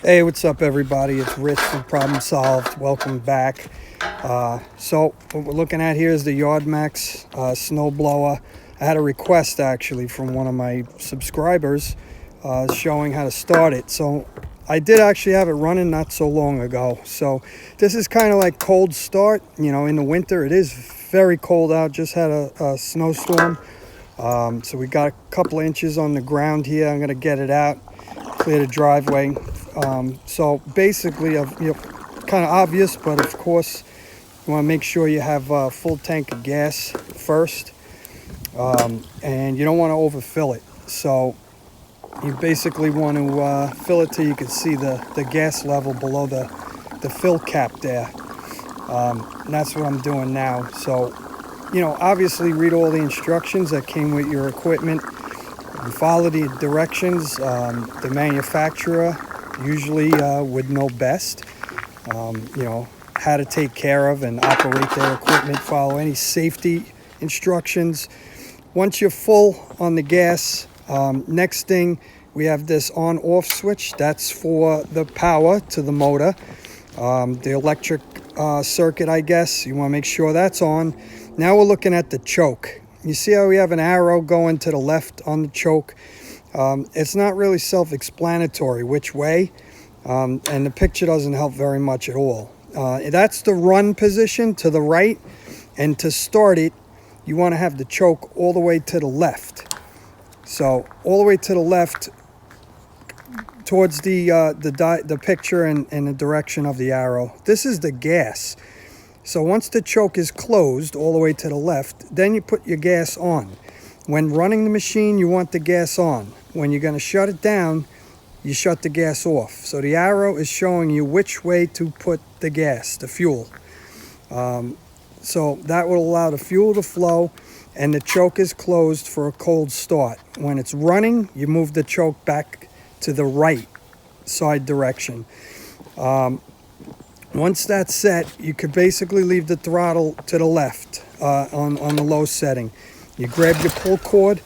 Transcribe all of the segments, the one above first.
Hey, what's up everybody? It's Rich from Problem Solved. Welcome back. So what we're looking at here is the Yardmax snowblower. I had a request actually from one of my subscribers showing how to start it. So I did actually have it running not so long ago. So this is kind of like cold start. You know, in the winter it is very cold out. Just had a snowstorm. So we got a couple of inches on the ground here. I'm going to get it out, clear the driveway. So basically, kind of obvious, but of course, you want to make sure you have a full tank of gas first, and you don't want to overfill it. So you basically want to fill it till you can see the gas level below the fill cap there. And that's what I'm doing now. So, you know, obviously read all the instructions that came with your equipment and follow the directions. The manufacturer usually would know best, you know, how to take care of and operate their equipment, follow any safety instructions. Once you're full on the gas, next thing, we have this on-off switch. That's for the power to the motor, the electric circuit, I guess. You want to make sure that's on. Now we're looking at the choke. You see how we have an arrow going to the left on the choke? It's not really self-explanatory which way, and the picture doesn't help very much at all. That's the run position to the right, and to start it, you want to have the choke all the way to the left. So all the way to the left towards the picture and the direction of the arrow. This is the gas. So once the choke is closed all the way to the left, then you put your gas on. When running the machine, you want the gas on. When you're going to shut it down, you shut the gas off. So the arrow is showing you which way to put the gas, the fuel. So that will allow the fuel to flow, and the choke is closed for a cold start. When it's running, you move the choke back to the right side direction. Once that's set, you could basically leave the throttle to the left on the low setting. You grab your pull cord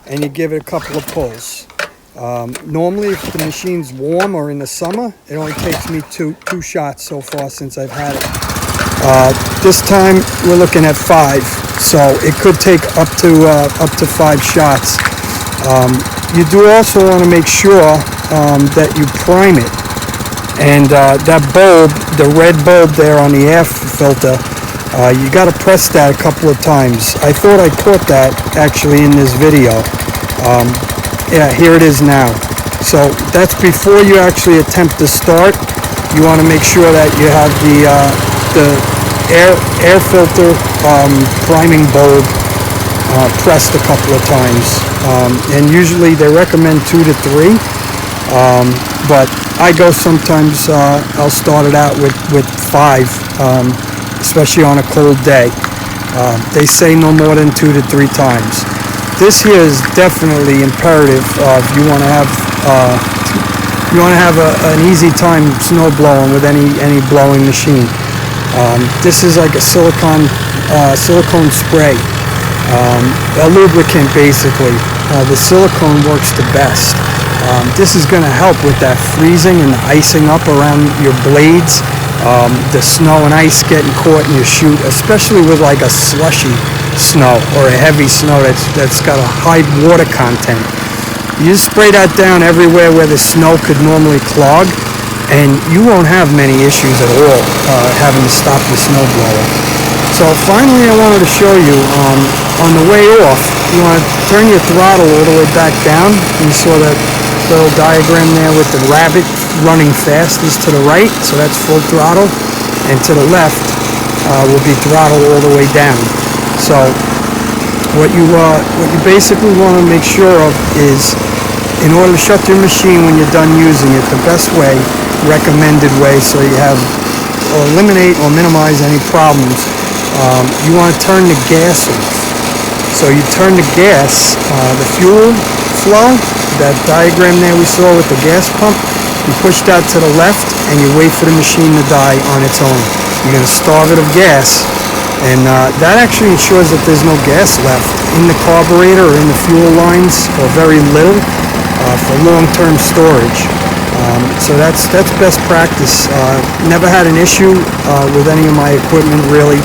and you give it a couple of pulls. Normally, if the machine's warm or in the summer, it only takes me two shots so far since I've had it. This time we're looking at 5, so it could take up to 5 shots. You do also want to make sure that you prime it. And that bulb, the red bulb there on the air filter, you got to press that a couple of times. I thought I caught that actually in this video. Yeah, here it is now. So that's before you actually attempt to start. You want to make sure that you have the air filter priming bulb pressed a couple of times. And usually they recommend 2 to 3. But I go sometimes, I'll start it out with 5, especially on a cold day. They say no more than 2 to 3 times. This here is definitely imperative if you want to have an easy time snow blowing with any blowing machine. This is like a silicone spray, a lubricant basically. The silicone works the best. This is going to help with that freezing and the icing up around your blades, the snow and ice getting caught in your chute, especially with like a slushy snow or a heavy snow that's got a high water content. You just spray that down everywhere where the snow could normally clog, and you won't have many issues at all having to stop the snowblower. So finally I wanted to show you, on the way off, you want to turn your throttle all the way back down. You saw that little diagram there with the rabbit running fast is to the right, so that's full throttle, and to the left will be throttle all the way down. So what you basically want to make sure of is, in order to shut your machine when you're done using it, the best way, recommended way, so you have or eliminate or minimize any problems, you want to turn the gas off. So you turn the gas, the fuel flow, that diagram there we saw with the gas pump, you push that to the left and you wait for the machine to die on its own. You're going to starve it of gas, and that actually ensures that there's no gas left in the carburetor or in the fuel lines, or very little, for long-term storage. So that's best practice. Never had an issue with any of my equipment really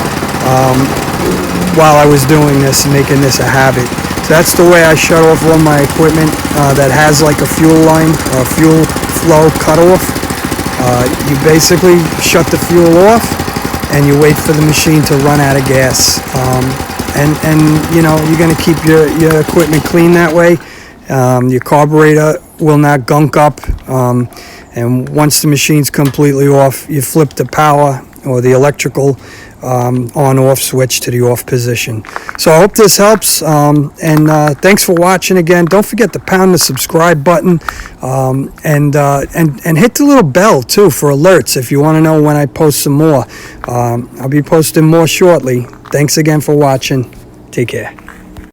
while I was doing this and making this a habit. So that's the way I shut off all my equipment that has like a fuel line or a fuel flow cutoff. You basically shut the fuel off and you wait for the machine to run out of gas. And you know, you're going to keep your equipment clean that way. Your carburetor will not gunk up, and once the machine's completely off, you flip the power or the electrical on-off switch to the off position. So I hope this helps, and thanks for watching again. Don't forget to pound the subscribe button, and hit the little bell too for alerts if you want to know when I post some more. I'll be posting more shortly. Thanks again for watching. Take care.